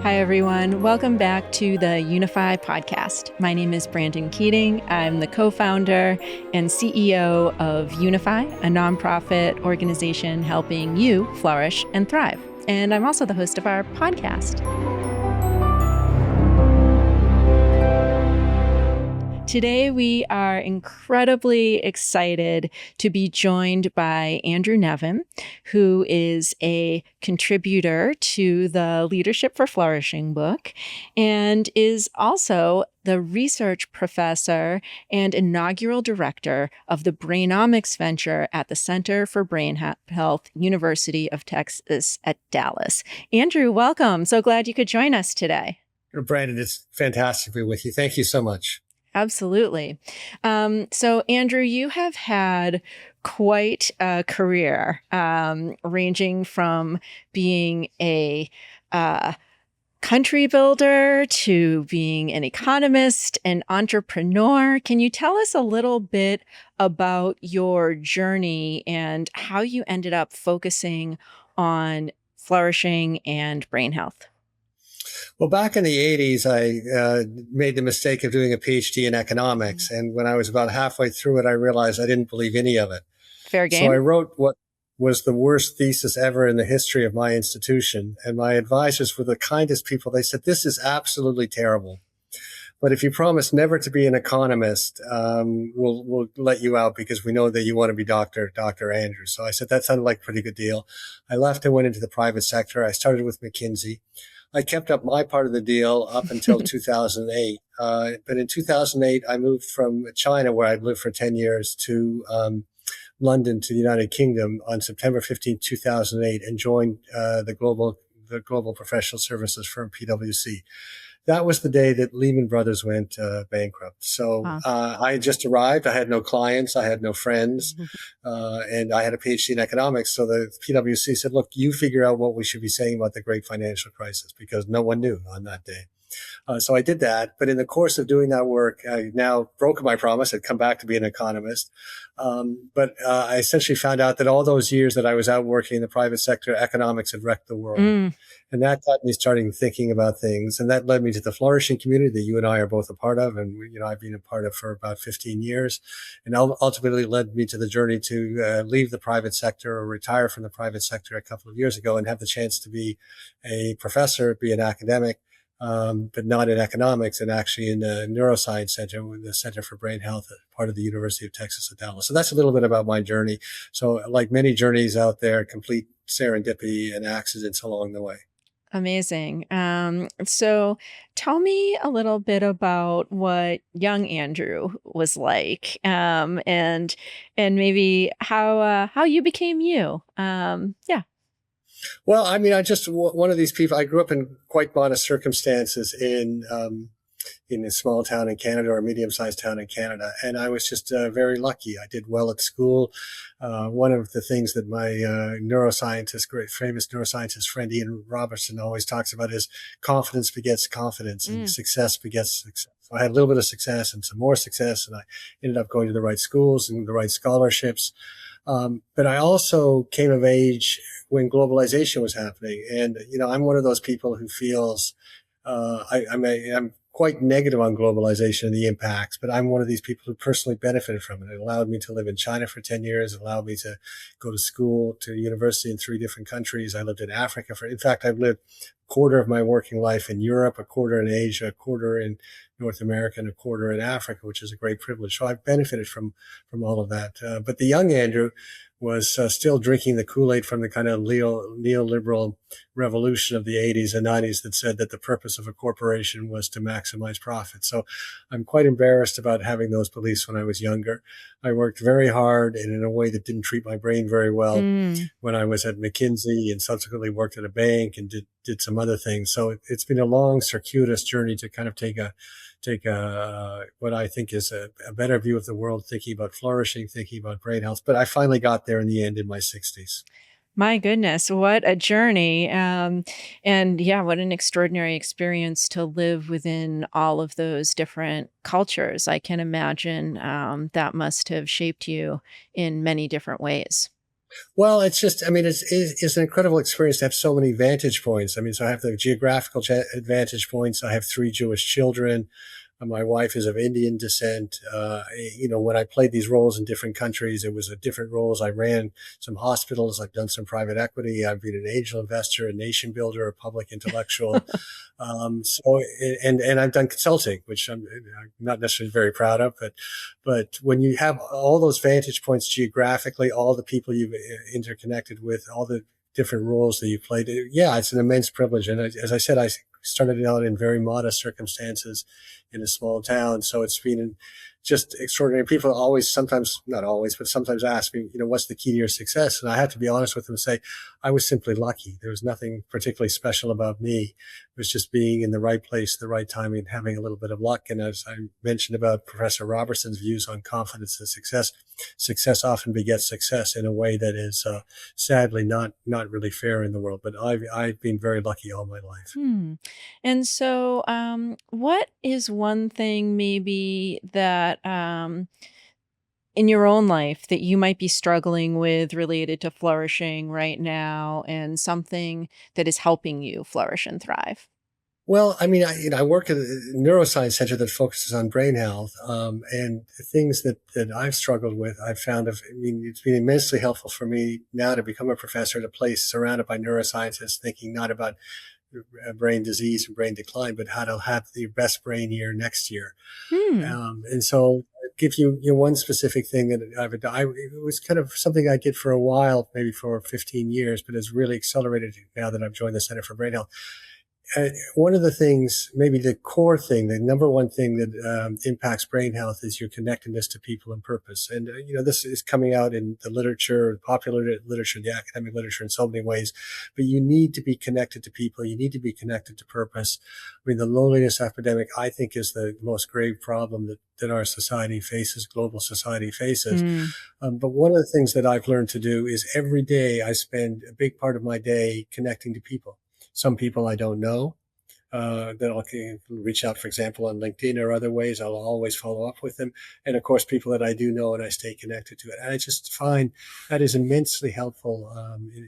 Hi, everyone. Welcome back to the YOUnify podcast. My name is Brandyn Keating. I'm the co-founder and CEO of YOUnify, a nonprofit organization helping you flourish and thrive. And I'm also the host of our podcast. Today, we are incredibly excited to be joined by Andrew Nevin, who is a contributor to the Leadership for Flourishing book and is also the research professor and inaugural director of the Brainomics Venture at the Center for Brain Health, University of Texas at Dallas. Andrew, welcome. So glad you could join us today. Brandyn, it's fantastic to be with you. Thank you so much. Absolutely. So, Andrew, you have had quite a career, ranging from being a country builder to being an economist, an entrepreneur. Can you tell us a little bit about your journey and how you ended up focusing on flourishing and brain health? Well, back in the 80s, I made the mistake of doing a PhD in economics. And when I was about halfway through it, I realized I didn't believe any of it. Fair game. So I wrote what was the worst thesis ever in the history of my institution. And my advisors were the kindest people. They said, this is absolutely terrible. But if you promise never to be an economist, we'll let you out because we know that you want to be Dr. Andrew. So I said, that sounded like a pretty good deal. I left and went into the private sector. I started with McKinsey. I kept up my part of the deal up until 2008. But in 2008, I moved from China, where I'd lived for 10 years, to London, to the United Kingdom on September 15, 2008, and joined the global professional services firm, PwC. That was the day that Lehman Brothers went bankrupt. So I had just arrived. I had no clients. I had no friends. And I had a PhD in economics. So the PwC said, look, you figure out what we should be saying about the great financial crisis, because no one knew on that day. So I did that. But in the course of doing that work, I now broke my promise. I'd come back to be an economist. But I essentially found out that all those years that I was out working in the private sector, economics had wrecked the world. And that got me starting thinking about things. And that led me to the flourishing community that you and I are both a part of. And, I've been a part of for about 15 years. And ultimately led me to the journey to leave the private sector or retire from the private sector a couple of years ago and have the chance to be a professor, be an academic, but not in economics, and actually in the neuroscience center, the Center for Brain Health, part of the University of Texas at Dallas. So that's a little bit about my journey. So like many journeys out there, complete serendipity and accidents along the way. Amazing. So tell me a little bit about what young Andrew was like, and maybe how you became you. Yeah. Well, I mean, one of these people. I grew up in quite modest circumstances in a small town in Canada, or a medium-sized town in Canada. And I was just very lucky. I did well at school. One of the things that my great famous neuroscientist friend Ian Robertson always talks about is confidence begets confidence, and success begets success. So I had a little bit of success and some more success, and I ended up going to the right schools and the right scholarships. But I also came of age when globalization was happening. And, I'm one of those people who feels I'm quite negative on globalization and the impacts, but I'm one of these people who personally benefited from it. It allowed me to live in China for 10 years. It allowed me to go to school, to university in 3 different countries. I lived in Africa in fact, I've lived a quarter of my working life in Europe, a quarter in Asia, a quarter in North America, and a quarter in Africa, which is a great privilege. So I've benefited from all of that. But the young Andrew was still drinking the Kool-Aid from the kind of neoliberal revolution of the 80s and 90s that said that the purpose of a corporation was to maximize profit. So I'm quite embarrassed about having those beliefs when I was younger. I worked very hard and in a way that didn't treat my brain very well when I was at McKinsey, and subsequently worked at a bank and did some other things. So it's been a long, circuitous journey to kind of take what I think is a better view of the world, thinking about flourishing, thinking about brain health. But I finally got there in the end in my 60s. My goodness, what a journey. And yeah, what an extraordinary experience to live within all of those different cultures. I can imagine that must have shaped you in many different ways. Well, it's just, I mean, it's an incredible experience to have so many vantage points. I mean, so I have the geographical vantage points. I have 3 Jewish children. My wife is of Indian descent. When I played these roles in different countries, it was a different roles. I ran some hospitals. I've done some private equity. I've been an angel investor, a nation builder, a public intellectual. And I've done consulting, which I'm not necessarily very proud of, but when you have all those vantage points geographically, all the people you've interconnected with, all the different roles that you played, yeah, it's an immense privilege. And as I said, I started out in very modest circumstances in a small town. So it's been just extraordinary. People always, sometimes, not always, but sometimes ask me, what's the key to your success? And I have to be honest with them and say, I was simply lucky. There was nothing particularly special about me. It was just being in the right place, the right time, and having a little bit of luck. And as I mentioned about Professor Robertson's views on confidence and success, success often begets success in a way that is sadly not really fair in the world. But I've been very lucky all my life. And so, what is one thing maybe that in your own life that you might be struggling with related to flourishing right now, and something that is helping you flourish and thrive? Well, I mean, I work at a neuroscience center that focuses on brain health, and the things that I've struggled with, I've found, it's been immensely helpful for me now to become a professor at a place surrounded by neuroscientists, thinking not about brain disease and brain decline, but how to have the best brain year next year. Hmm. And so I'll give you, one specific thing that it was kind of something I did for a while, maybe for 15 years, but has really accelerated now that I've joined the Center for Brain Health. One of the things, maybe the core thing, the number one thing that impacts brain health is your connectedness to people and purpose. And, this is coming out in the literature, the popular literature, the academic literature in so many ways. But you need to be connected to people. You need to be connected to purpose. I mean, the loneliness epidemic, I think, is the most grave problem that our society faces, global society faces. But one of the things that I've learned to do is every day I spend a big part of my day connecting to people. Some people I don't know, that I'll reach out, for example, on LinkedIn or other ways. I'll always follow up with them. And of course, people that I do know and I stay connected to it. And I just find that is immensely helpful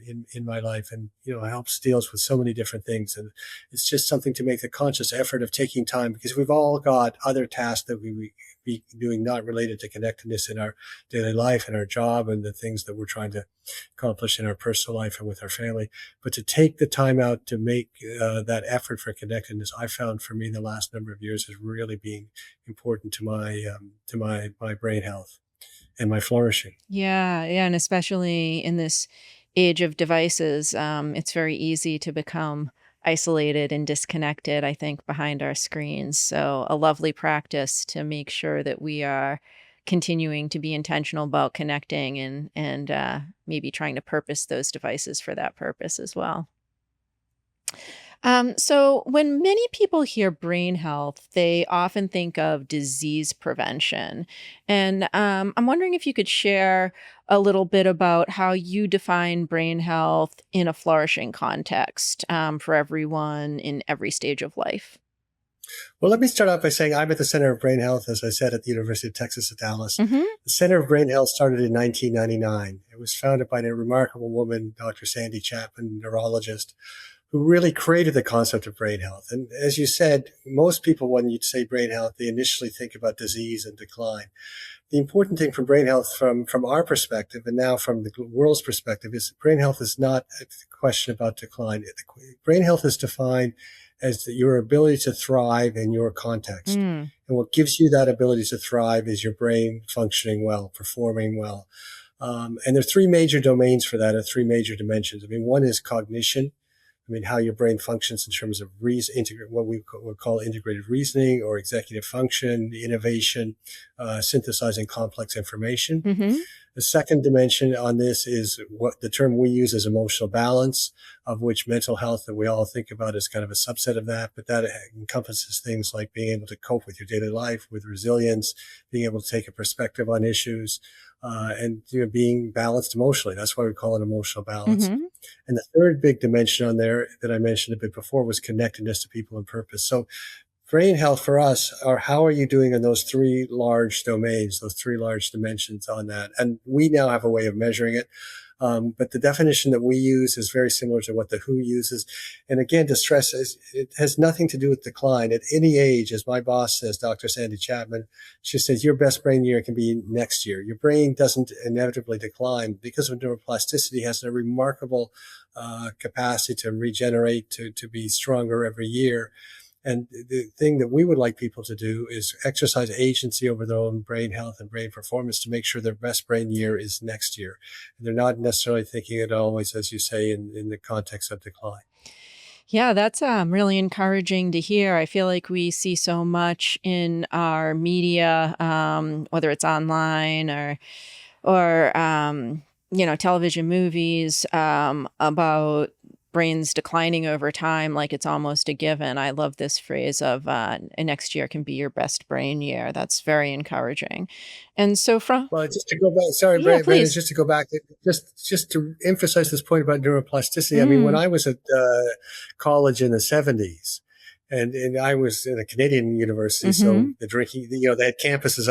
in my life, and, helps deals with so many different things. And it's just something to make the conscious effort of taking time, because we've all got other tasks that we be doing not related to connectedness in our daily life and our job and the things that we're trying to accomplish in our personal life and with our family. But to take the time out to make that effort for connectedness, I found for me the last number of years has really been important to my brain health and my flourishing. Yeah, and especially in this age of devices, it's very easy to become isolated and disconnected, I think, behind our screens. So a lovely practice to make sure that we are continuing to be intentional about connecting, and maybe trying to purpose those devices for that purpose as well. So when many people hear brain health, they often think of disease prevention. And I'm wondering if you could share a little bit about how you define brain health in a flourishing context, for everyone in every stage of life. Well, let me start off by saying I'm at the Center of Brain Health, as I said, at the University of Texas at Dallas. Hmm. The Center of Brain Health started in 1999. It was founded by a remarkable woman, Dr. Sandy Chapman, neurologist, who really created the concept of brain health. And as you said, most people, when you say brain health, they initially think about disease and decline. The important thing from brain health, from our perspective, and now from the world's perspective, is brain health is not a question about decline. Brain health is defined as your ability to thrive in your context. Mm. And what gives you that ability to thrive is your brain functioning well, performing well. And there are 3 major domains for that, or 3 major dimensions. I mean, one is cognition. I mean, how your brain functions in terms of what we would call integrated reasoning or executive function, innovation, synthesizing complex information. Hmm. The second dimension on this is what the term we use is emotional balance, of which mental health that we all think about is kind of a subset of that, but that encompasses things like being able to cope with your daily life, with resilience, being able to take a perspective on issues, and being balanced emotionally. That's why we call it emotional balance. Hmm. And the third big dimension on there that I mentioned a bit before was connectedness to people and purpose. So brain health for us are how are you doing in those 3 large domains, those 3 large dimensions on that? And we now have a way of measuring it. But the definition that we use is very similar to what the WHO uses. And again, to stress, it has nothing to do with decline. At any age, as my boss says, Dr. Sandy Chapman, she says, your best brain year can be next year. Your brain doesn't inevitably decline because of neuroplasticity. It has a remarkable capacity to regenerate, to be stronger every year. And the thing that we would like people to do is exercise agency over their own brain health and brain performance to make sure their best brain year is next year. And they're not necessarily thinking it always, as you say, in the context of decline. Yeah, that's really encouraging to hear. I feel like we see so much in our media, whether it's online or television, movies, about brains declining over time, like it's almost a given. I love this phrase of next year can be your best brain year. That's very encouraging. And so Well, just to go back, sorry, yeah, Brandon, please. just to go back, just to emphasize this point about neuroplasticity. I mean, when Mm, I was at college in the 70s, and I was in a Canadian university, so hmm the drinking, they had campuses,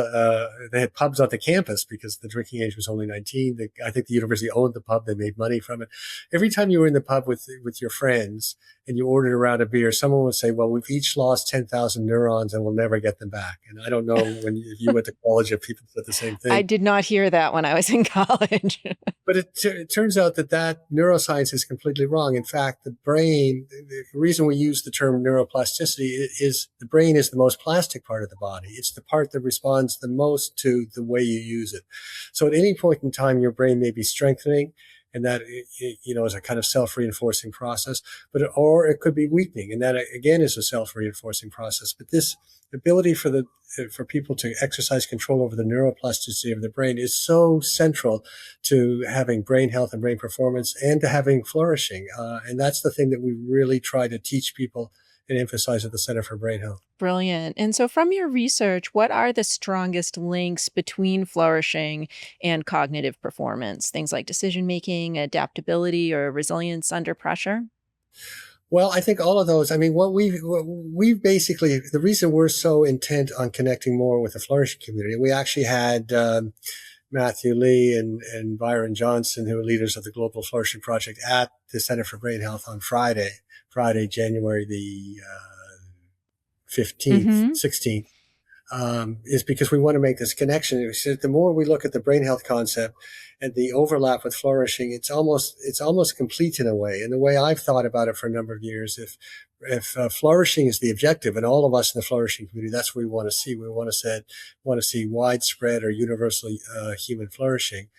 they had pubs on the campus because the drinking age was only 19. I think the university owned the pub; they made money from it. Every time you were in the pub with your friends and you ordered a round of beer, someone would say, "Well, we've each lost 10,000 neurons, and we'll never get them back." And I don't know if you went to college if people said the same I thing. did not hear that when I was in college. But it turns out that neuroscience is completely wrong. In fact, the brain, the reason we use the term neuroplasticity is the brain is the most plastic part of the body. It's the part that responds the most to the way you use it. So at any point in time, your brain may be strengthening, and that is a kind of self-reinforcing process, or it could be weakening, and that again is a self-reinforcing process. But this ability for people to exercise control over the neuroplasticity of the brain is so central to having brain health and brain performance and to having flourishing. And that's the thing that we really try to teach people and emphasize at the Center for Brain Health. Brilliant. And so, from your research, what are the strongest links between flourishing and cognitive performance? Things like decision making, adaptability, or resilience under pressure? Well, I think all of those. I mean, what we basically, the reason we're so intent on connecting more with the flourishing community, we actually had Matthew Lee and Byron Johnson, who are leaders of the Global Flourishing Project at the Center for Brain Health on Friday, January the 15th, hmm 16th, is because we want to make this connection. The more we look at the brain health concept and the overlap with flourishing, it's almost complete in a way. And the way I've thought about it for a number of years, if flourishing is the objective, and all of us in the flourishing community, that's what we want to see. We want to see widespread or universally human flourishing.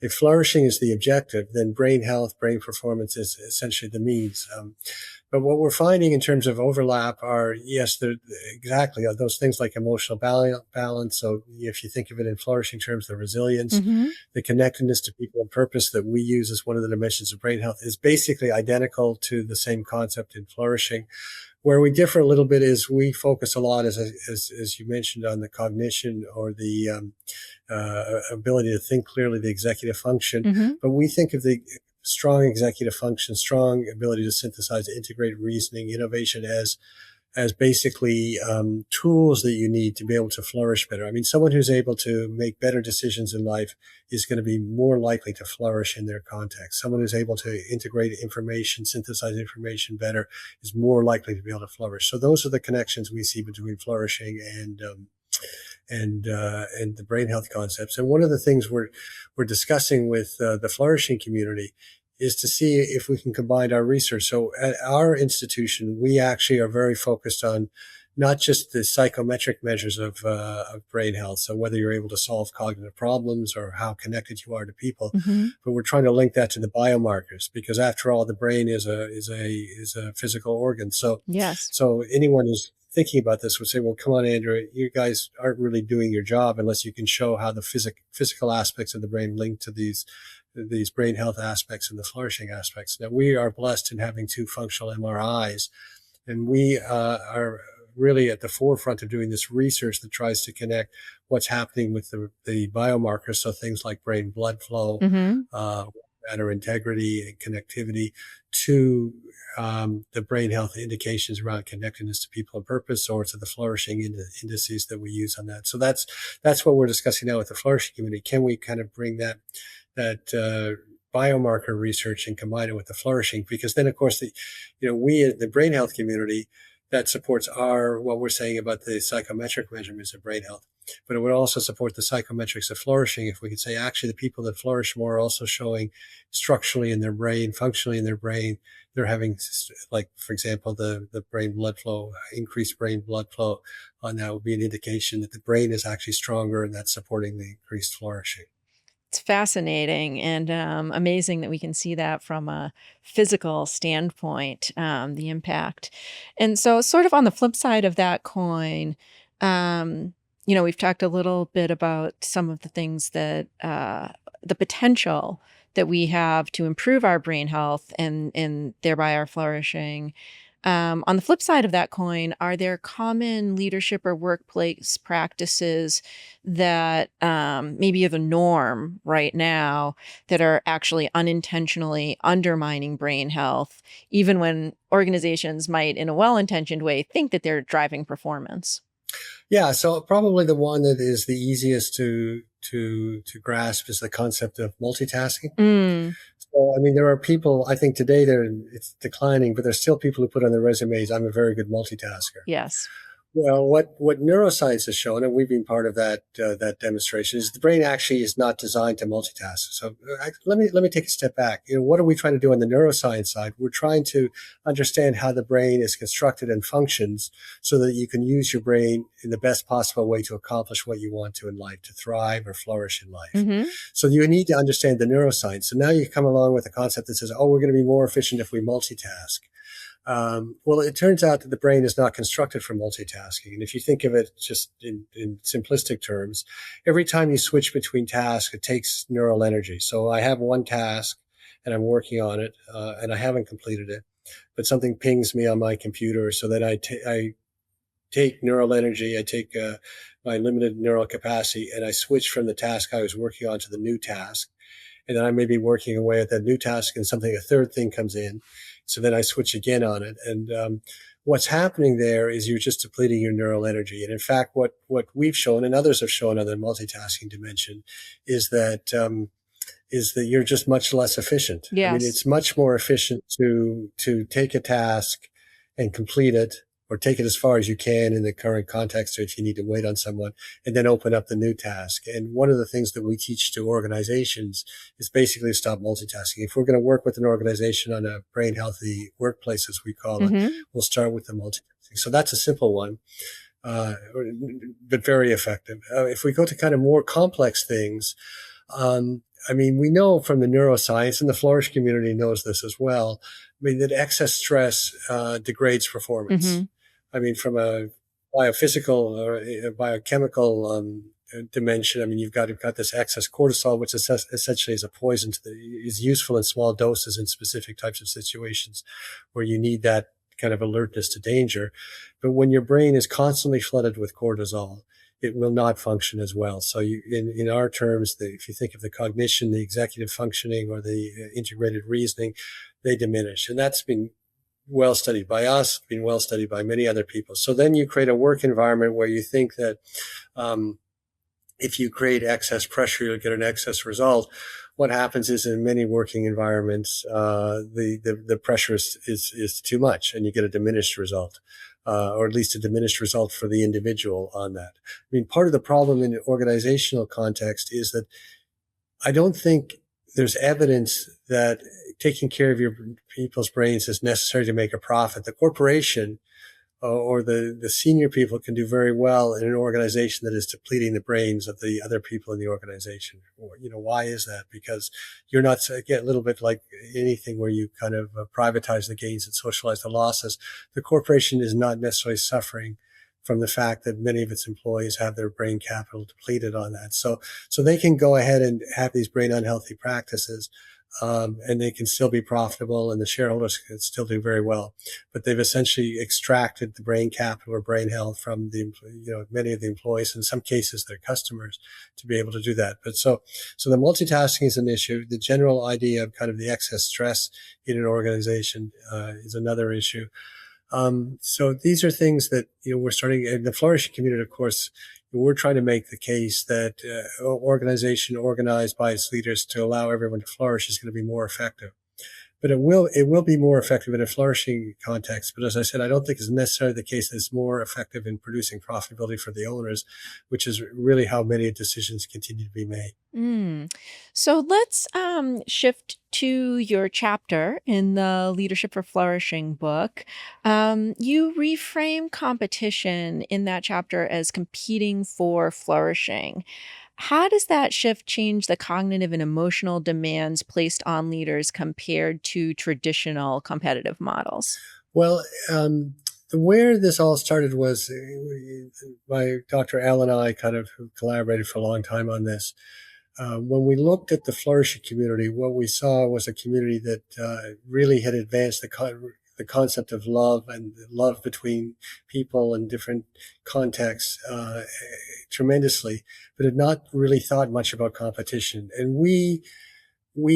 If flourishing is the objective, then brain health, brain performance is essentially the means. But what we're finding in terms of overlap are, yes, exactly those things like emotional balance. So if you think of it in flourishing terms, the resilience, hmm the connectedness to people and purpose that we use as one of the dimensions of brain health is basically identical to the same concept in flourishing. Where we differ a little bit is we focus a lot, as you mentioned, on the cognition or the ability to think clearly, the executive function. hmm But we think of the strong executive function, strong ability to synthesize, integrate reasoning, innovation as basically tools that you need to be able to flourish better. I mean, someone who's able to make better decisions in life is going to be more likely to flourish in their context. Someone who's able to integrate information, synthesize information better is more likely to be able to flourish. So those are the connections we see between flourishing and the brain health concepts. And one of the things we're discussing with the flourishing community is to see if we can combine our research. So at our institution, we actually are very focused on not just the psychometric measures of brain health, so whether you're able to solve cognitive problems or how connected you are to people, hmm but we're trying to link that to the biomarkers because, after all, the brain is a physical organ. Yes. So anyone who's thinking about this would say, "Well, come on, Andrew, you guys aren't really doing your job unless you can show how the physical aspects of the brain link to these brain health aspects and the flourishing aspects." Now, we are blessed in having two functional MRIs, and we are really at the forefront of doing this research that tries to connect what's happening with the biomarkers, so things like brain blood flow, hmm matter integrity and connectivity, to the brain health indications around connectedness to people and purpose, or to the flourishing indices that we use on that. So that's what we're discussing now with the flourishing community. Can we kind of bring that biomarker research and combine it with the flourishing, because then, of course, we, the brain health community, that supports what we're saying about the psychometric measurements of brain health. But it would also support the psychometrics of flourishing if we could say, actually, the people that flourish more are also showing structurally in their brain, functionally in their brain, they're having, like, for example, the brain blood flow, increased brain blood flow, that would be an indication that the brain is actually stronger, and that's supporting the increased flourishing. It's fascinating and amazing that we can see that from a physical standpoint, the impact. And so, sort of on the flip side of that coin, we've talked a little bit about some of the things that the potential that we have to improve our brain health and thereby our flourishing. On the flip side of that coin, are there common leadership or workplace practices that maybe are the norm right now that are actually unintentionally undermining brain health, even when organizations might, in a well-intentioned way, think that they're driving performance? Yeah, so probably the one that is the easiest to grasp is the concept of multitasking. Mm, So, I mean, there are people, I think today it's declining, but there's still people who put on their resumes, I'm a very good multitasker. yes. Well, what neuroscience has shown, and we've been part of that demonstration, is the brain actually is not designed to multitask. So let me take a step back. What are we trying to do on the neuroscience side? We're trying to understand how the brain is constructed and functions so that you can use your brain in the best possible way to accomplish what you want to in life, to thrive or flourish in life. Mm-hmm. So you need to understand the neuroscience. So now you come along with a concept that says, oh, we're going to be more efficient if we multitask. Well, it turns out that the brain is not constructed for multitasking. And if you think of it just in simplistic terms, every time you switch between tasks, it takes neural energy. So I have one task and I'm working on it, and I haven't completed it, but something pings me on my computer so that I take neural energy, I take my limited neural capacity, and I switch from the task I was working on to the new task. And then I may be working away at that new task, and a third thing comes in. So then I switch again on it. And what's happening there is you're just depleting your neural energy. And in fact, what we've shown and others have shown on the multitasking dimension is that you're just much less efficient. Yes. I mean, it's much more efficient to take a task and complete it, or take it as far as you can in the current context, or if you need to wait on someone, and then open up the new task. And one of the things that we teach to organizations is basically to stop multitasking. If we're going to work with an organization on a brain healthy workplace, as we call it, we'll start with the multitasking. So that's a simple one, but very effective. If we go to kind of more complex things, I mean, we know from the neuroscience, and the flourish community knows this as well, I mean, that excess stress degrades performance. Mm-hmm. I mean, from a biophysical or a biochemical dimension, I mean, you've got this excess cortisol, which essentially is a poison is useful in small doses in specific types of situations where you need that kind of alertness to danger. But when your brain is constantly flooded with cortisol, it will not function as well. So in our terms, if you think of the cognition, the executive functioning, or the integrated reasoning, they diminish. And that's been well studied by us, been well studied by many other people. So then you create a work environment where you think that if you create excess pressure, you'll get an excess result. What happens is, in many working environments, the pressure is too much, and you get a diminished result. Or at least a diminished result for the individual on that. I mean, part of the problem in the organizational context is that I don't think there's evidence that taking care of your people's brains is necessary to make a profit. The corporation or the senior people can do very well in an organization that is depleting the brains of the other people in the organization. Why is that? Because you're not, again, a little bit like anything where you kind of privatize the gains and socialize the losses. The corporation is not necessarily suffering from the fact that many of its employees have their brain capital depleted on that. So they can go ahead and have these brain unhealthy practices. And they can still be profitable, and the shareholders can still do very well. But they've essentially extracted the brain capital or brain health from many of the employees, in some cases their customers, to be able to do that. But so the multitasking is an issue. The general idea of kind of the excess stress in an organization is another issue. So these are things that we're starting in the flourishing community. Of course, We're trying to make the case that organization organized by its leaders to allow everyone to flourish is going to be more effective. But it will be more effective in a flourishing context. But as I said, I don't think it's necessarily the case that it's more effective in producing profitability for the owners, which is really how many decisions continue to be made. So let's shift to your chapter in the Leadership for Flourishing book. You reframe competition in that chapter as competing for flourishing. How does that shift change the cognitive and emotional demands placed on leaders compared to traditional competitive models? Well, where this all started was my Dr. Al and I kind of collaborated for a long time on this. When we looked at the flourishing community, what we saw was a community that really had advanced the concept of love and love between people in different contexts tremendously, but had not really thought much about competition. And we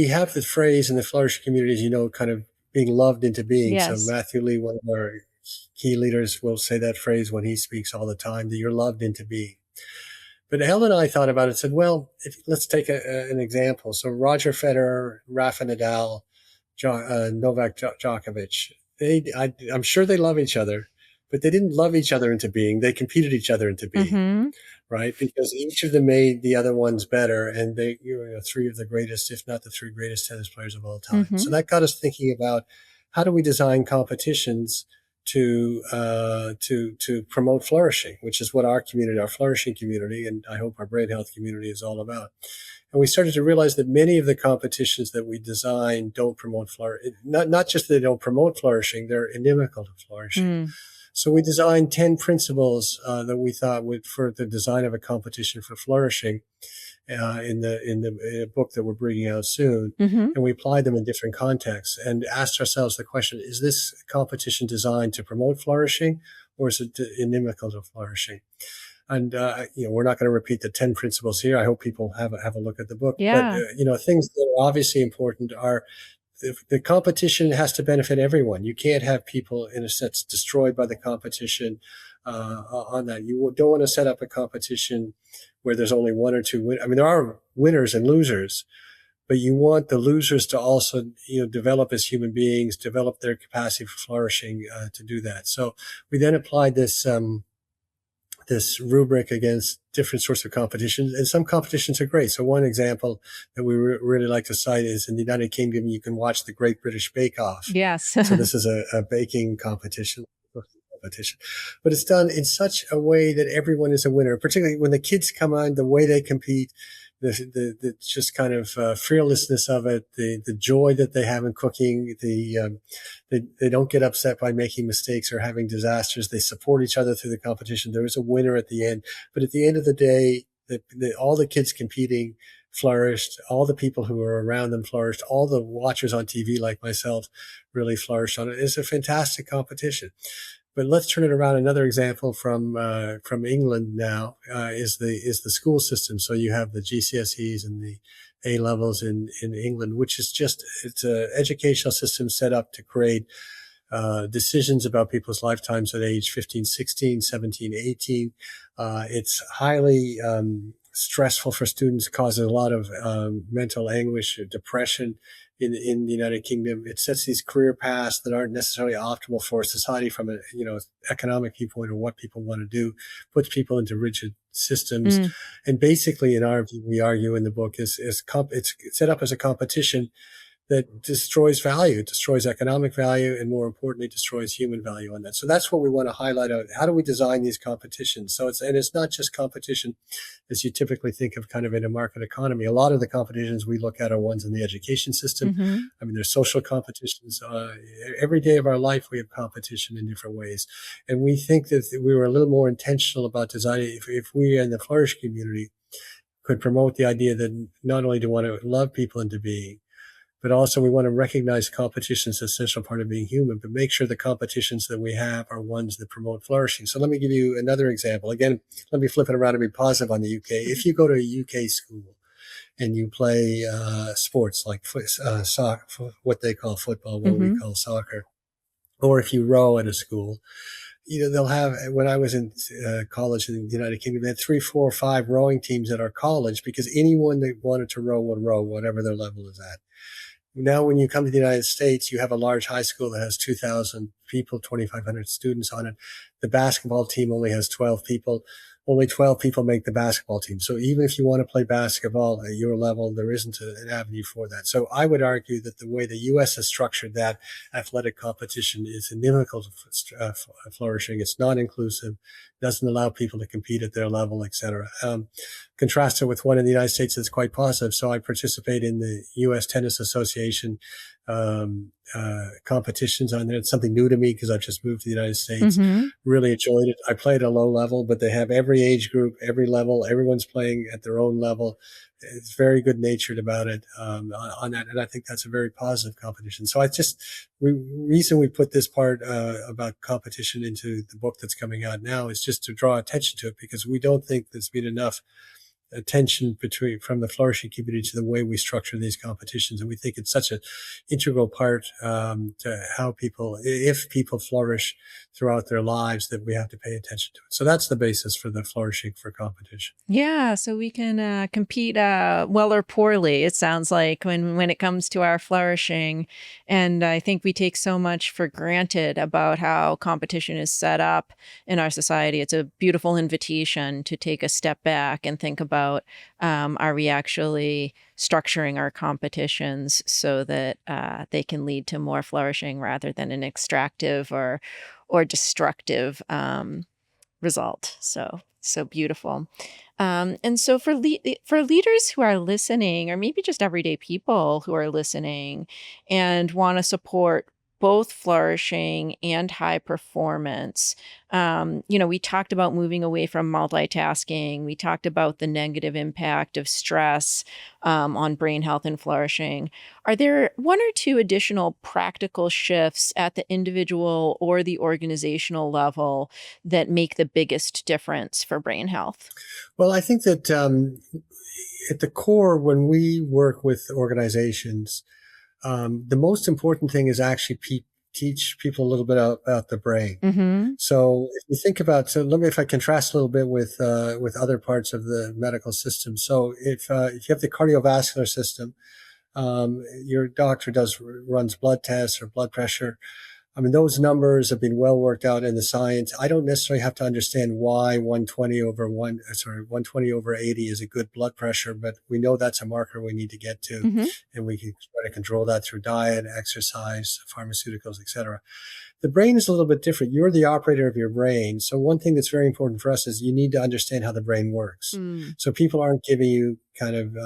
have the phrase in the flourishing community, as you know, kind of being loved into being. Yes. So Matthew Lee, one of our key leaders, will say that phrase when he speaks all the time, that you're loved into being. But Al and I thought about it and said, well, let's take an example. So Roger Federer, Rafa Nadal, Novak Djokovic, I'm sure they love each other, but they didn't love each other into being. They competed each other into being, right? Because each of them made the other ones better. And they, three of the greatest, if not the three greatest tennis players of all time. So that got us thinking about how do we design competitions to promote flourishing, which is what our community, our flourishing community, and I hope our brain health community is all about. And we started to realize that many of the competitions that we design don't promote flourishing. Not just that they don't promote flourishing, they're inimical to flourishing. So we designed 10 principles that we thought would for the design of a competition for flourishing in the book that we're bringing out soon. And we applied them in different contexts and asked ourselves the question, is this competition designed to promote flourishing, or is it inimical to flourishing? And, we're not going to repeat the 10 principles here. I hope people have a look at the book. Yeah. But, things that are obviously important are the competition has to benefit everyone. You can't have people, in a sense, destroyed by the competition on that. You don't want to set up a competition where there's only one or two winners. I mean, there are winners and losers, but you want the losers to also, develop as human beings, develop their capacity for flourishing to do that. So we then applied this rubric against different sorts of competitions, and some competitions are great. So one example that we really like to cite is in the United Kingdom, you can watch the Great British Bake Off. Yes. So this is a baking competition, but it's done in such a way that everyone is a winner, particularly when the kids come on, the way they compete, the just kind of fearlessness of it, the joy that they have in cooking, they don't get upset by making mistakes or having disasters. They support each other through the competition. There is a winner at the end, but at the end of the day, all the kids competing flourished, all the people who were around them flourished, all the watchers on TV like myself really flourished on it. It's a fantastic competition. But let's turn it around. Another example from England now is the school system. So you have the GCSEs and the A levels in England, which is it's an educational system set up to create decisions about people's lifetimes at age 15, 16, 17, 18. It's highly stressful for students, causes a lot of mental anguish, depression in the United Kingdom. It sets these career paths that aren't necessarily optimal for society from a economic viewpoint or what people want to do, puts people into rigid systems. And basically, in our view, we argue in the book, it's set up as a competition that destroys value, destroys economic value, and more importantly, destroys human value on that. So that's what we want to highlight out. How do we design these competitions? So it's not just competition as you typically think of kind of in a market economy. A lot of the competitions we look at are ones in the education system. I mean, there's social competitions. Every day of our life, we have competition in different ways. And we think that we were a little more intentional about designing, if we in the Flourish community could promote the idea that not only do we want to love people into being, but also we want to recognize competition as an essential part of being human, but make sure the competitions that we have are ones that promote flourishing. So let me give you another example. Again, let me flip it around and be positive on the UK. If you go to a UK school and you play sports like soccer, what they call football, what we call soccer, or if you row at a school, they'll have, when I was in college in the United Kingdom, they had 3, 4, 5 rowing teams at our college because anyone that wanted to row would row, whatever their level is at. Now, when you come to the United States, you have a large high school that has 2,000 people, 2,500 students on it. The basketball team only has 12 people. Only 12 people make the basketball team. So even if you want to play basketball at your level, there isn't an avenue for that. So I would argue that the way the U.S. has structured that athletic competition is inimical to flourishing. It's non-inclusive, doesn't allow people to compete at their level, et cetera. Contrast it with one in the United States that's quite positive. So I participate in the U.S. Tennis Association competitions on there. It's something new to me because I've just moved to the United States. Really enjoyed it. I play at a low level, but they have every age group, every level. Everyone's playing at their own level. It's very good natured about it on that, and I think that's a very positive competition. So reason we put this part about competition into the book that's coming out now is just to draw attention to it, because we don't think there's been enough attention from the flourishing community to the way we structure these competitions. And we think it's such an integral part to how if people flourish throughout their lives, that we have to pay attention to it. So that's the basis for the flourishing for competition. Yeah, so we can compete well or poorly, it sounds like, when it comes to our flourishing. And I think we take so much for granted about how competition is set up in our society. It's a beautiful invitation to take a step back and think about are we actually structuring our competitions so that they can lead to more flourishing rather than an extractive or destructive result. So beautiful. And so for leaders who are listening, or maybe just everyday people who are listening and want to support both flourishing and high performance. We talked about moving away from multitasking. We talked about the negative impact of stress on brain health and flourishing. Are there one or two additional practical shifts at the individual or the organizational level that make the biggest difference for brain health? Well, I think that at the core, when we work with organizations, the most important thing is actually teach people a little bit about the brain. So if you think about, if I contrast a little bit with other parts of the medical system. So if you have the cardiovascular system, your doctor runs blood tests or blood pressure. I mean, those numbers have been well worked out in the science. I don't necessarily have to understand why 120 over 80 is a good blood pressure, but we know that's a marker we need to get to, and we can try to control that through diet, exercise, pharmaceuticals, etc. The brain is a little bit different. You're the operator of your brain. So one thing that's very important for us is you need to understand how the brain works. So people aren't giving you kind of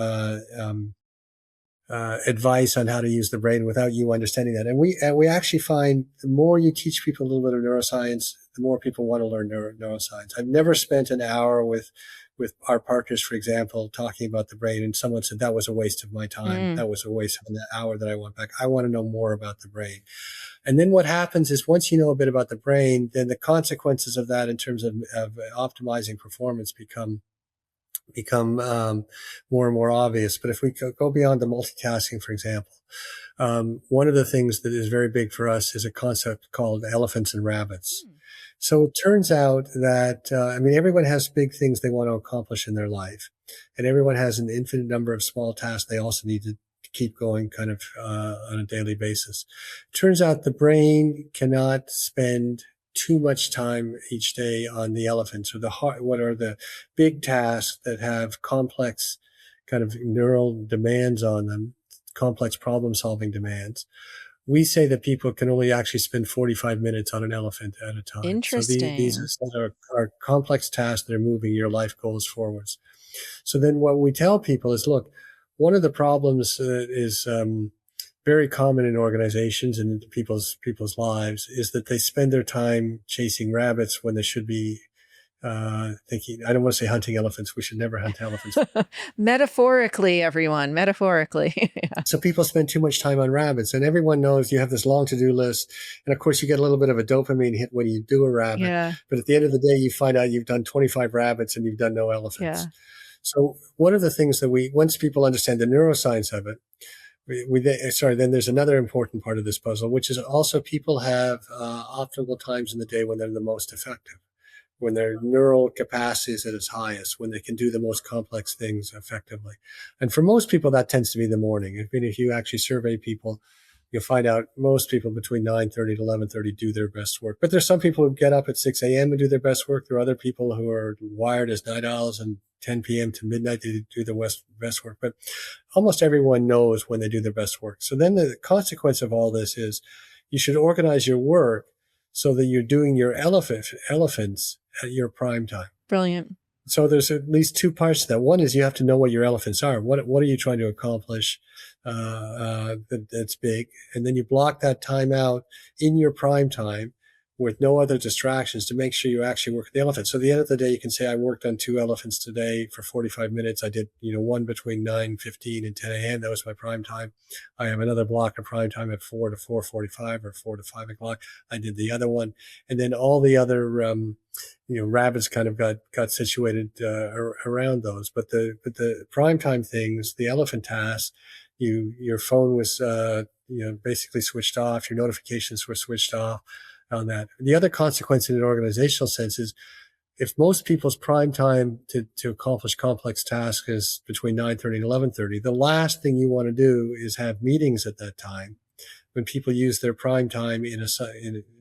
advice on how to use the brain without you understanding that. And we actually find the more you teach people a little bit of neuroscience, the more people want to learn neuroscience. I've never spent an hour with our partners, for example, talking about the brain, and someone said that was a waste of my time. That was a waste of an hour that I want back. I want to know more about the brain. And then what happens is once you know a bit about the brain, then the consequences of that in terms of optimizing performance become more and more obvious. But if we go beyond the multitasking, for example, one of the things that is very big for us is a concept called elephants and rabbits. So it turns out that, everyone has big things they want to accomplish in their life, and everyone has an infinite number of small tasks they also need to keep going kind of on a daily basis. It turns out the brain cannot spend too much time each day on the elephants, or what are the big tasks that have complex kind of neural demands on them, complex problem solving demands. We say that people can only actually spend 45 minutes on an elephant at a time. Interesting. So these are complex tasks that are moving your life goals forwards. So then what we tell people is, look, one of the problems is very common in organizations and in people's lives is that they spend their time chasing rabbits when they should be thinking, I don't want to say hunting elephants. We should never hunt elephants. Metaphorically, everyone, metaphorically. Yeah. So people spend too much time on rabbits, and everyone knows you have this long to-do list. And of course you get a little bit of a dopamine hit when you do a rabbit. Yeah. But at the end of the day, you find out you've done 25 rabbits and you've done no elephants. Yeah. So one of the things that once people understand the neuroscience of it, then there's another important part of this puzzle, which is also people have optimal times in the day when they're the most effective, when their neural capacity is at its highest, when they can do the most complex things effectively. And for most people, that tends to be the morning. I mean, if you actually survey people, you'll find out most people between 9:30 to 11:30 do their best work. But there's some people who get up at 6 a.m. and do their best work. There are other people who are wired as night owls and 10 p.m. to midnight to do their best work. But almost everyone knows when they do their best work. So then the consequence of all this is you should organize your work so that you're doing your elephants at your prime time. Brilliant. So there's at least two parts to that. One is you have to know what your elephants are. What are you trying to accomplish that's big? And then you block that time out in your prime time with no other distractions to make sure you actually work the elephant. So at the end of the day, you can say, I worked on 2 elephants today for 45 minutes. I did, one between 9:15 and 10 a.m. That was my prime time. I have another block of prime time at 4 to 4:45 or 4 to 5 o'clock. I did the other one. And then all the other, rabbits kind of got situated around those. But the prime time things, the elephant tasks, your phone was, basically switched off. Your notifications were switched off on that. The other consequence in an organizational sense is if most people's prime time to accomplish complex tasks is between 9:30 and 11:30, the last thing you want to do is have meetings at that time when people use their prime time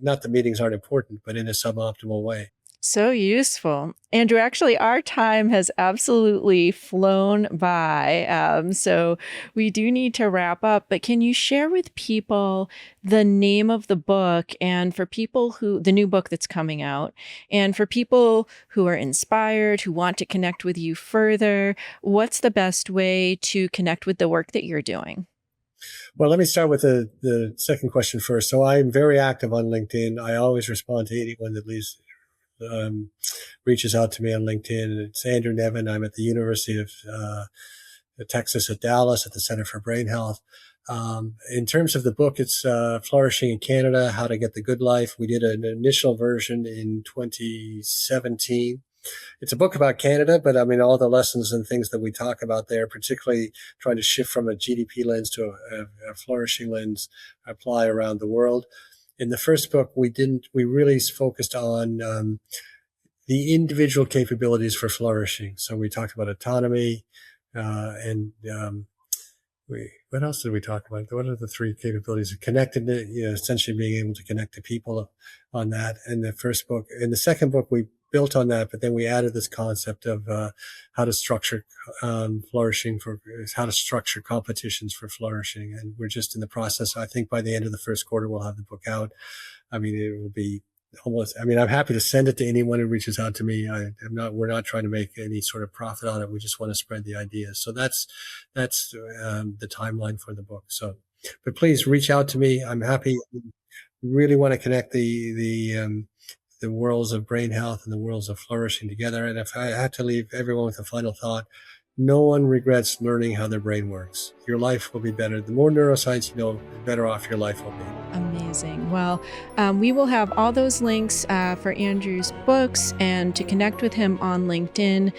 not that meetings aren't important, but in a suboptimal way. So useful. Andrew, actually, our time has absolutely flown by. So we do need to wrap up, but can you share with people the name of the book and for people the new book that's coming out, and for people who are inspired, who want to connect with you further, what's the best way to connect with the work that you're doing? Well, let me start with the second question first. So I'm very active on LinkedIn. I always respond to anyone that reaches out to me on LinkedIn. It's Andrew Nevin. I'm at the University of Texas at Dallas at the Center for Brain Health. In terms of the book, it's Flourishing in Canada, How to Get the Good Life. We did an initial version in 2017. It's a book about Canada, but I mean, all the lessons and things that we talk about there, particularly trying to shift from a GDP lens to a flourishing lens, apply around the world. In the first book, we really focused on the individual capabilities for flourishing. So we talked about autonomy and what else did we talk about? What are the 3 capabilities? Connectedness, essentially being able to connect to people on that. In the second book, we built on that, but then we added this concept of how to structure how to structure competitions for flourishing. And we're just in the process. I think by the end of the first quarter, we'll have the book out. I mean, it will be I'm happy to send it to anyone who reaches out to me. We're not trying to make any sort of profit on it. We just want to spread the ideas. So that's the timeline for the book. So, but please reach out to me. I'm happy. Really want to connect the worlds of brain health and the worlds of flourishing together. And if I had to leave everyone with a final thought, no one regrets learning how their brain works. Your life will be better. The more neuroscience you know, the better off your life will be. Amazing. Well, we will have all those links for Andrew's books and to connect with him on LinkedIn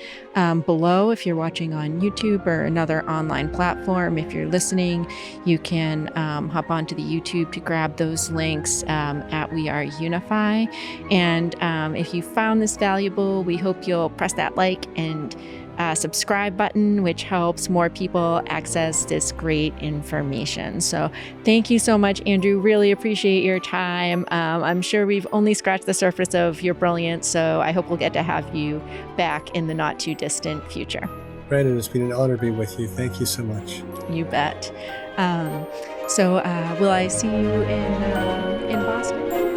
below if you're watching on YouTube or another online platform. If you're listening, you can hop onto the YouTube to grab those links at YOUnify. And if you found this valuable, we hope you'll press that like and subscribe button, which helps more people access this great information. So thank you so much, Andrew. Really appreciate your time. I'm sure we've only scratched the surface of your brilliance, so I hope we'll get to have you back in the not too distant future. Brandon, it's been an honor to be with you. Thank you so much. You bet. So will I see you in Boston?